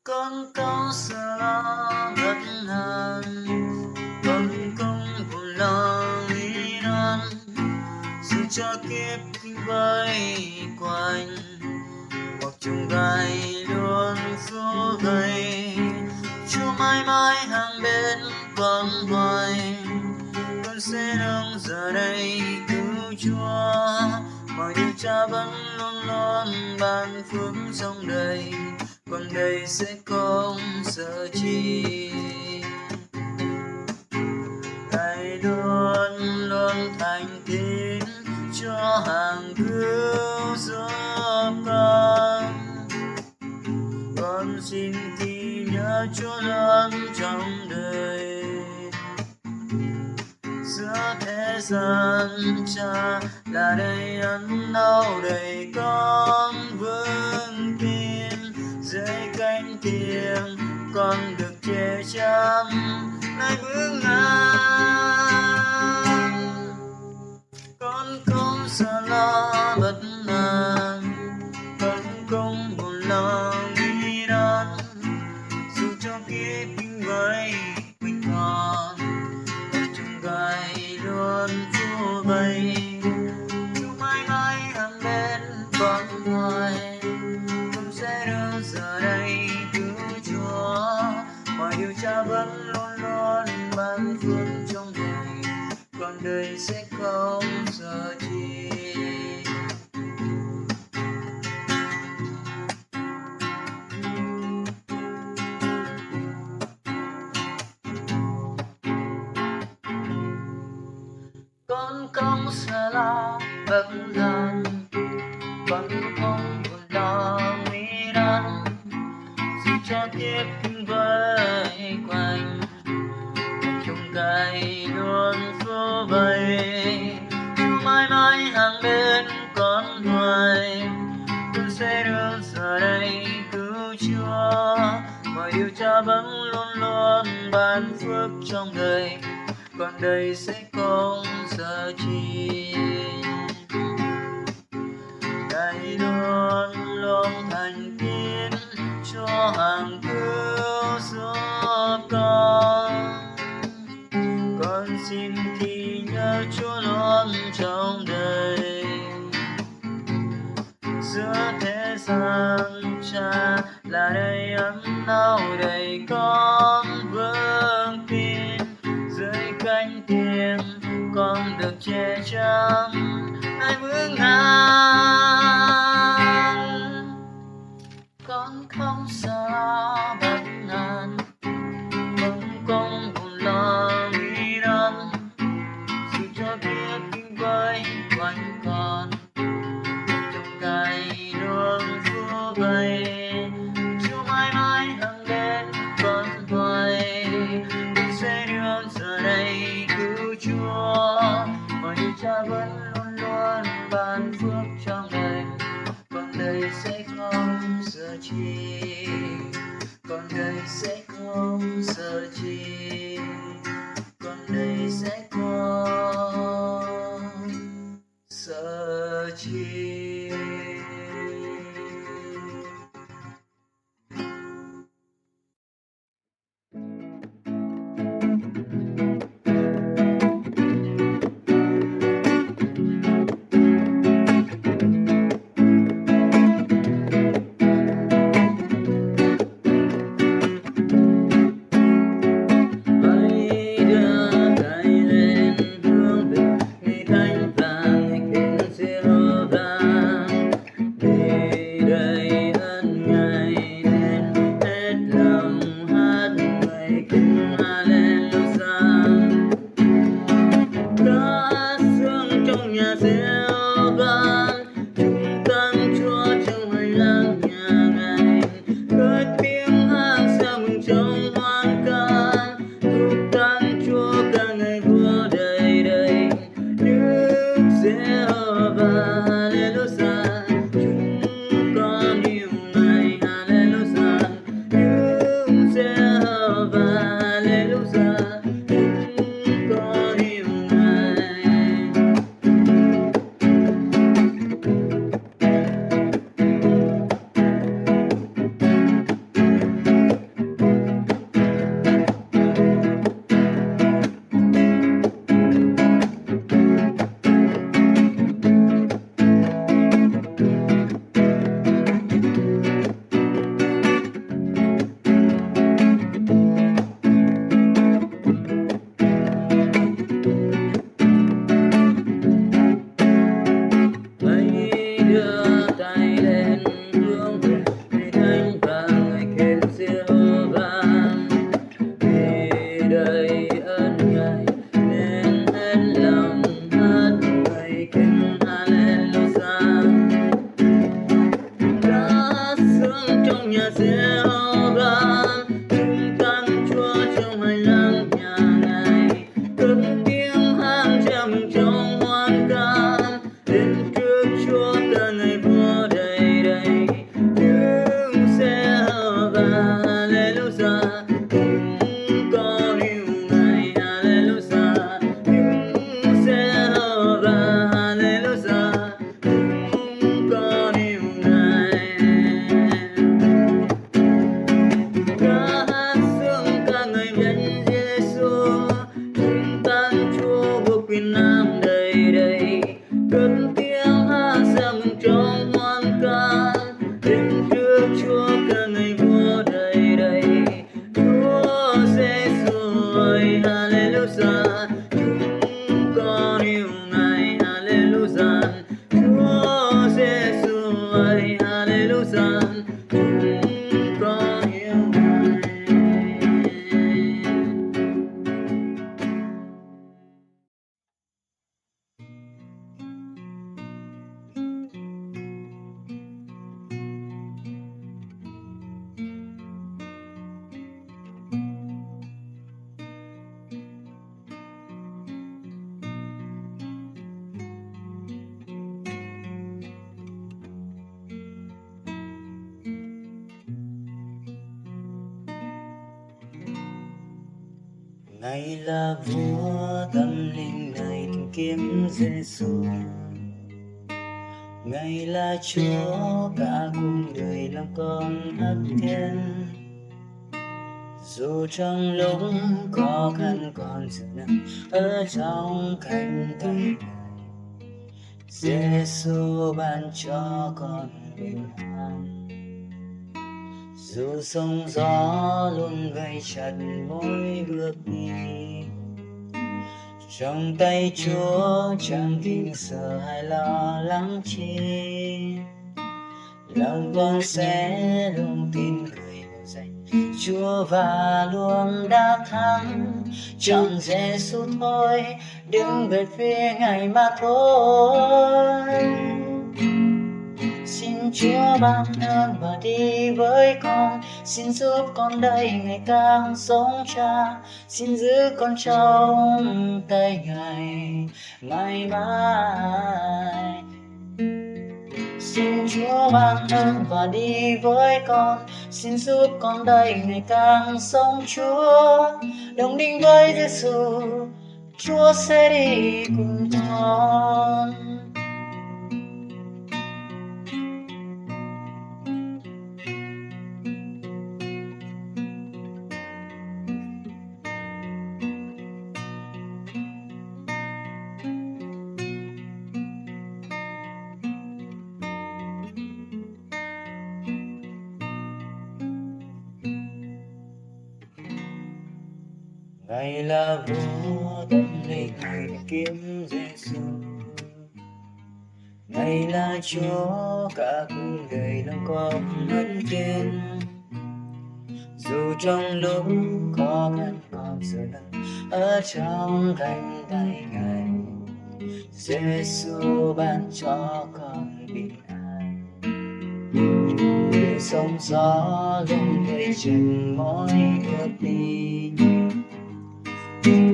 con câu sợ lo bất an, con không buồn lo lý nan, dù cho kiếp vây quanh hoặc chung gai luôn phố vây. Chúa mãi mãi hàng bên con hoài, con sẽ đứng giờ đây cứu Chúa. Mọi điều Cha vẫn luôn luôn ban phước trong đời, con đây sẽ không sợ chi. Ngài luôn luôn thành tín cho hàng cứu giúp con. Con xin thì nhớ Chúa luôn trong đời. Giữa thế gian Cha là đầy ân đau đầy con vững tin. Dưới cánh thiêng con được che chắn nơi vững an. Con không sợ lo bất an, con không buồn lo nghĩ đắn, dù cho kiếp với quanh con chung gai luôn phù vây. Chúa mãi mãi hàng bên con hoài, con sẽ đứng giờ đây cứu Chúa. Mọi điều Cha vẫn luôn luôn ban phước trong đời, con đời sẽ không sợ chi. Con không sợ lo bất an, con không buồn lo nghĩ đắn, dù cho kiếp vây quanh chung gai luôn phố vây. Chúa mãi mãi hàng bên con hoài, con sẽ đứng giờ đây cứu Chúa. Mọi điều Cha vẫn luôn luôn ban phước trong đời, con đây sẽ không sợ chi. Ngài luôn luôn thành tín cho hàng cứu giúp con. Con xin thì nhớ Chúa luôn trong đời. Giữa thế gian Cha là đầy ân đau đầy con vững tin. Dưới cánh thiêng con được che chắn nơi vững an. Con không sợ lo bất an, con không buồn lo nghĩ đắn, dù cho kiếp với quanh con chung gai luôn phù vây. Chúa mãi mãi hàng bên con hoài, con sẽ đứng giờ đây cứu Chúa. Mọi điều Cha vẫn luôn luôn ban phước trong đời, con đây sẽ không sợ chi. Con đây sẽ không sợ chi. Con đây sẽ không sợ chi. Ngài là vua tâm linh này tìm kiếm Giêsu. Ngài là Chúa cả cuộc đời làm con hất thiên. Dù trong lúc khó khăn còn sự nằm ở trong cánh tay Ngài, Giêsu ban cho con bình an. Dù sóng gió luôn gây chặt mỗi bước đi, trong tay Chúa chẳng kinh sợ hay lo lắng chi. Lòng con sẽ luôn tin cười vào danh Chúa và luôn đã thắng. Chọn Giêsu thôi, đứng về phía Ngài mà thôi. Xin Chúa ban ơn và đi với con. Xin giúp con đây ngày càng sống Cha. Xin giữ con trong tay Ngài mãi mãi. Xin Chúa ban ơn và đi với con. Xin giúp con đây ngày càng sống Chúa. Đồng đinh với Giêsu, Chúa sẽ đi cùng con. Ngài là vua tâm linh này kiếm Giêsu. Ngài là Chúa cả cuộc đời lòng con hân thiên. Dù trong lúc khó khăn còn sự nằm ở trong cánh tay Ngài, Giêsu ban cho con bình an. Dù sóng gió luôn gây chừng mỗi bước đi,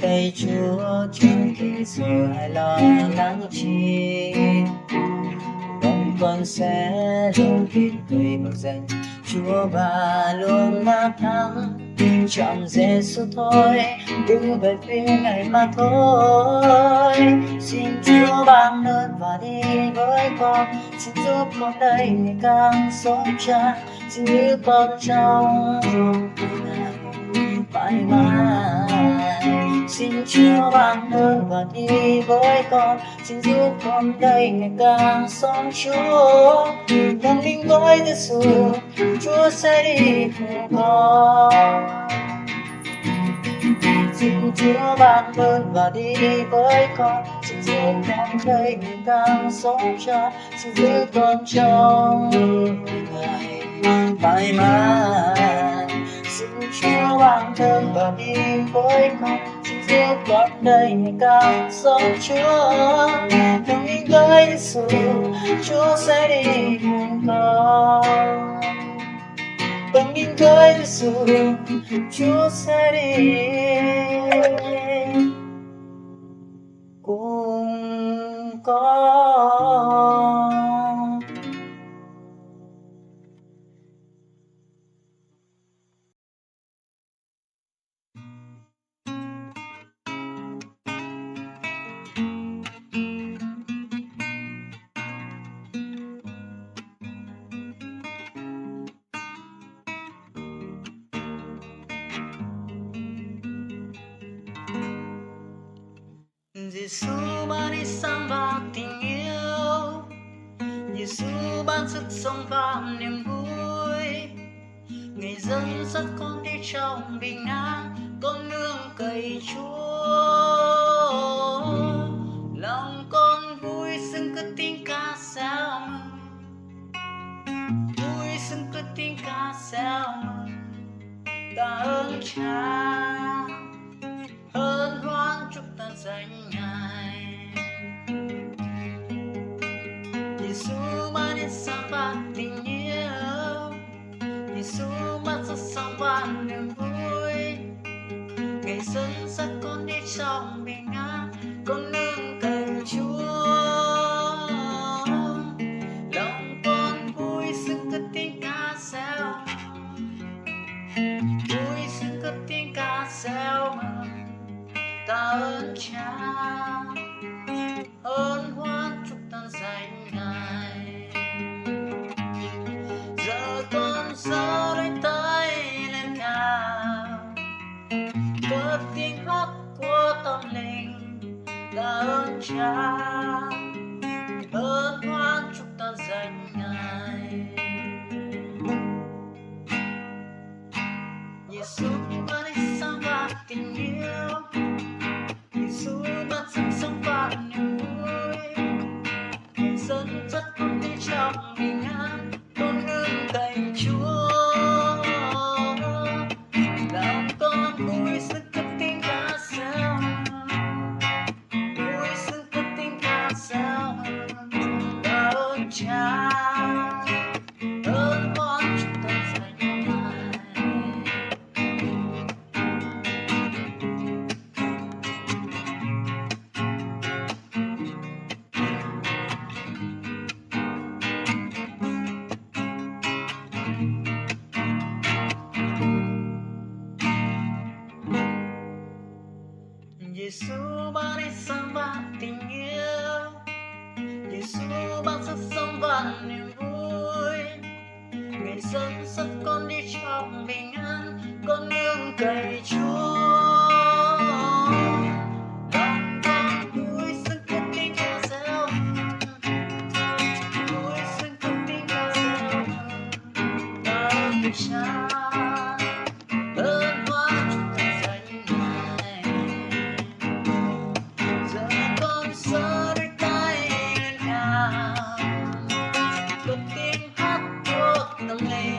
tay Chúa chẳng khi sợ hay lo lắng chi. Lòng con sẽ luôn tin cậy vào danh Chúa và luôn đã thắng. Chọn Giêsu thôi, đứng về phía Ngài mà thôi. Xin Chúa ban ơn và đi với con. Xin giúp con đây ngày càng sống Cha. Xin giữ con trong Ngài mãi mãi. Xin Chúa ban ơn và đi với con. Xin giúp con đây ngày càng sống Chúa. Đồng đinh với Giêsu, Chúa sẽ đi cùng con. Xin Chúa ban ơn và đi với con. Xin giúp con đây ngày càng sống Cha. Xin giữ con trong Ngài mãi mãi. Xin Chúa ban ơn và đi với con. Xin giúp con đây ngày càng sống Chúa. Đồng đinh với Giêsu, Chúa sẽ đi cùng con. Đồng đinh với Giêsu, Chúa sẽ đi cùng con. Giêsu ban ánh sáng và tình yêu. Giêsu ban sức sống và niềm vui. Ngài dẫn dắt con đi trong bình an. Con nương cậy Chúa. Lòng con vui sướng cất tiếng ca reo mừng. Vui sướng cất tiếng ca reo mừng. Tạ ơn Cha, hân hoan chúc ta danh Ngài. Giêsu ban ánh sáng và tình yêu. Giêsu ban sức sống và niềm vui. Ngài dẫn dắt con đi trong bình an. Con nương cậy Chúa. Lòng con vui sướng cất tiếng ca reo. Vui sướng cất tiếng ca reo mừng. Ta ơn Cha, ơn hoan chúc tan danh Ngài. Giờ con giơ đôi tay lên cao, cất tiếng hát của tâm linh. Ta ơn Cha, ơn hoan chúc tan danh Ngài. Giêsu ban ánh sáng và tình yêu, Giêsu ban sức sống và niềm vui. Người dân rất con đi trong bình an, con nương cậy Chúa. Làm con vui sức cất tiếng ca reo, vui sức cất tiếng ca reo. Ta ơn Cha, ơn hoan chúc tan danh Ngài. Giêsu ban ánh sáng và tình yêu, Giêsu ban sức sống và niềm vui. Người dân dắt con đi trong bình an, con nương cậy Chúa. Làm con vui sức cất tiếng ca reo, vui sức cất tiếng ca reo. Ta ơn Cha, ơn hoan chúc tan danh Ngài. Giờ con giơ đôi tay lên cao, cất tiếng hát của tâm linh.